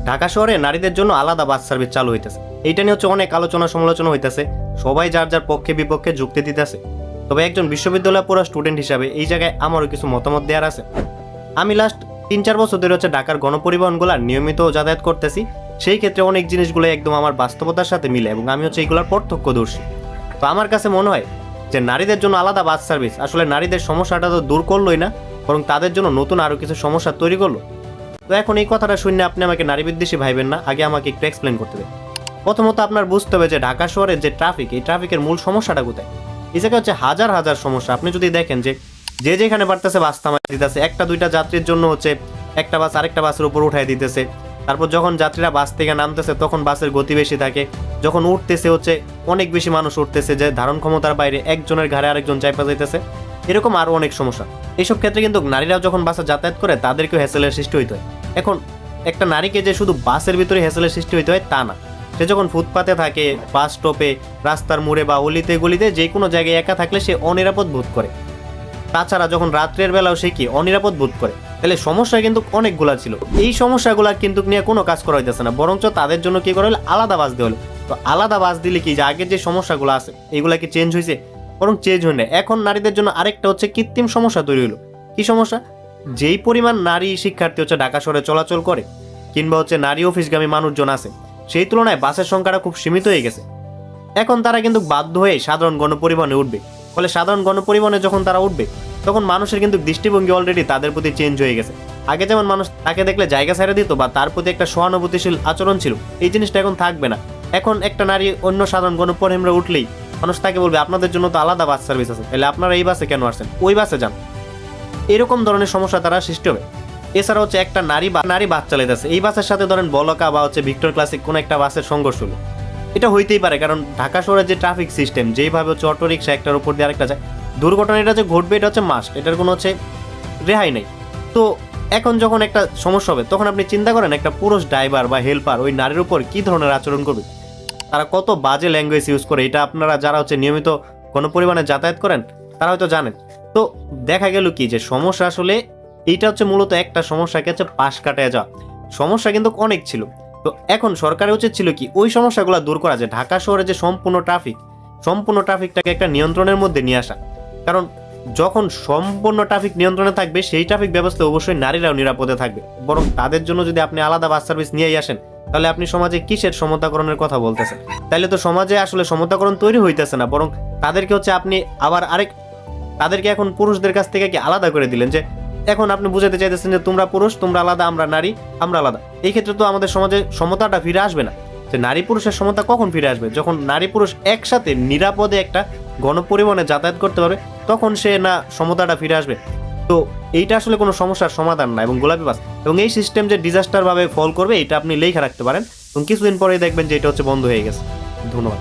ঢাকা শহরে নারীদের জন্য আলাদা বাস সার্ভিস চালু হইতেছে। এইটা নিয়ে হচ্ছে অনেক আলোচনা সমালোচনা হইতেছে, সবাই যার যার পক্ষে বিপক্ষে যুক্তি দিতেছে। তবে একজন বিশ্ববিদ্যালয় পড়া স্টুডেন্ট হিসাবে এই জায়গায় আমারও কিছু মতামত দেওয়ার আছে। আমি লাস্ট 3-4 বছর ধরে হচ্ছে ঢাকার গণপরিবহনগুলো নিয়মিত যাতায়াত করতেছি। সেই ক্ষেত্রে অনেক জিনিসগুলো একদম আমার বাস্তবতার সাথে মিলে এবং আমি হচ্ছে এইগুলোর প্রত্যক্ষদর্শী। তো আমার কাছে মনে হয় যে নারীদের জন্য আলাদা বাস সার্ভিস আসলে নারীদের সমস্যাটা তো দূর করলোই না, বরং তাদের জন্য নতুন আরও কিছু সমস্যা তৈরি করলো। তো এখন এই কথাটা শুনে আপনি আমাকে নারী বিদ্বেষী ভাইবেন না, আগে আমাকে একটু এক্সপ্লেন করতে দেন। প্রথমত আপনার বুঝতে হবে যে ঢাকা শহরের যে ট্রাফিক, এই ট্রাফিকের মূল সমস্যাটা কোথায়। এই জায়গায় হচ্ছে হাজার হাজার সমস্যা। আপনি যদি দেখেন যে যেখানে পারতেছে বাস থামাই দিতেছে, একটা দুইটা যাত্রীর জন্য হচ্ছে একটা বাস আরেকটা বাসের উপর উঠাই দিতেছে। তারপর যখন যাত্রীরা বাস থেকে নামতেছে তখন বাসের গতি বেশি থাকে, যখন উঠতেছে হচ্ছে অনেক বেশি মানুষ উঠতেছে যে ধারণ ক্ষমতার বাইরে, একজনের ঘাড়ে আরেকজন চাইপা যাইতেছে, এরকম আরও অনেক সমস্যা। এইসব ক্ষেত্রে কিন্তু নারীরাও যখন বাসে যাতায়াত করে তাদেরকেও হ্যাসেলের সৃষ্টি হইতে হয়। এখন একটা নারীকে যে শুধু বাসের ভিতরে হ্যাসেলের সৃষ্টি হইতে হয় তা না, সে যখন ফুটপাতে থাকে, বাস স্টপে, রাস্তার মোড়ে বা অলিতে গলিতে যে কোনো জায়গায় একা থাকলে সে অনিরাপদ বোধ করে। তাছাড়া যখন রাত্রের বেলাও সে কি অনিরাপদ বোধ করে। তাহলে সমস্যা কিন্তু অনেকগুলা ছিল। এই সমস্যাগুলা কিন্তু নিয়ে কোনো কাজ করা হইতেছে না, বরঞ্চ তাদের জন্য কি করা হলো, আলাদা বাস দেওয়া হলো। তো আলাদা বাস দিলে কি যে আগের যে সমস্যাগুলো আছে এইগুলা কি চেঞ্জ হয়েছে? বরং চেঞ্জ হয় না। এখন নারীদের জন্য আরেকটা হচ্ছে কৃত্রিম সমস্যা তৈরি হলো। কি সমস্যা? যেই পরিমাণ নারী শিক্ষার্থী হচ্ছে ঢাকা শহরে চলাচল করে কিংবা হচ্ছে নারী অফিসগামী মানুষজন আছে, সেই তুলনায় বাসের সংখ্যাটা খুব সীমিত হয়ে গেছে। এখন তারা কিন্তু বাধ্য হয়ে সাধারণ গণপরিবহনে উঠবে। ফলে সাধারণ গণপরিবহনে যখন তারা উঠবে তখন মানুষের কিন্তু দৃষ্টিভঙ্গি অলরেডি তাদের প্রতি চেঞ্জ হয়ে গেছে। আগে যেমন মানুষ তাকে দেখলে জায়গা ছেড়ে দিত বা তার প্রতি একটা সহানুভূতিশীল আচরণ ছিল, এই জিনিসটা এখন থাকবে না। এখন একটা নারী অন্য সাধারণ গণপরিবহনে উঠলেই মানুষ তাকে বলবে আপনাদের জন্য তো আলাদা বাস সার্ভিস আছে, তাহলে আপনারা এই বাসে কেন আসছেন, ওই বাসে যান। এরকম ধরনের সমস্যা তারা সৃষ্টি হবে। এছাড়া হচ্ছে একটা নারী বাস চালাইতেছে, এই বাসের সাথে ধরেন বলকা বা হচ্ছে ভিক্টর ক্লাসিক কোনো একটা বাসের সংঘর্ষ হলো, এটা হইতেই পারে। কারণ ঢাকা শহরের যে ট্রাফিক সিস্টেম, যেইভাবে হচ্ছে অটো রিক্সা একটার উপর দিয়ে আরেকটা যায়, দুর্ঘটনা এটা যে ঘটবে এটা হচ্ছে মাস্ট, এটার কোনো হচ্ছে রেহাই নেই। তো এখন যখন একটা সমস্যা হবে তখন আপনি চিন্তা করেন একটা পুরুষ ড্রাইভার বা হেল্পার ওই নারীর উপর কি ধরনের আচরণ করবে, তারা কত বাজে ল্যাঙ্গুয়েজ ইউজ করে। এটা আপনারা যারা হচ্ছে নিয়মিত গণপরিবহনে যাতায়াত করেন তারা হয়তো জানেন। তো দেখা গেল কি যে সমস্যা আসলে এইটা হচ্ছে মূলত একটা সমস্যাকে হচ্ছে পাশ কাটায় যাওয়া। সমস্যা কিন্তু অনেক ছিল। তো এখন সরকারের উচিত ছিল কি ওই সমস্যাগুলো দূর করা, যে ঢাকা শহরে যে সম্পূর্ণ ট্রাফিকটাকে একটা নিয়ন্ত্রণের মধ্যে নিয়ে আসা। কারণ যখন সম্পূর্ণ ট্রাফিক নিয়ন্ত্রণে থাকবে সেই ট্রাফিক ব্যবস্থা অবশ্যই নারীরাও নিরাপদে থাকবে। বরং তাদের জন্য যদি আপনি আলাদা বাস সার্ভিস নিয়েই আসেন তাহলে আপনি সমাজে কিসের সমতাকরণের কথা বলতেছেন? তাহলে তো সমাজে আসলে সমতাকরণ তৈরি হইতেছে না, বরং তাদেরকে হচ্ছে আপনি আবার তাদেরকে এখন পুরুষদের কাছ থেকে কি আলাদা করে দিলেন। যে এখন আপনি বুঝাতে চাইতেছেন যে তোমরা পুরুষ, তোমরা আলাদা, আমরা নারী, আমরা আলাদা। এই ক্ষেত্রে তো আমাদের সমাজে সমতাটা ফিরে আসবে না। যে নারী পুরুষের সমতা কখন ফিরে আসবে? যখন নারী পুরুষ একসাথে নিরাপদে একটা গণপরিবহনে যাতায়াত করতে পারবে, তখন সে না সমতাটা ফিরে আসবে। তো এইটা আসলে কোনো সমস্যার সমাধান না এবং গোলাপি বাস এবং এই সিস্টেম যে ডিজাস্টার ভাবে ফল করবে এটা আপনি লেখা রাখতে পারেন এবং কিছুদিন পরেই দেখবেন যে এটা হচ্ছে বন্ধ হয়ে গেছে। ধন্যবাদ।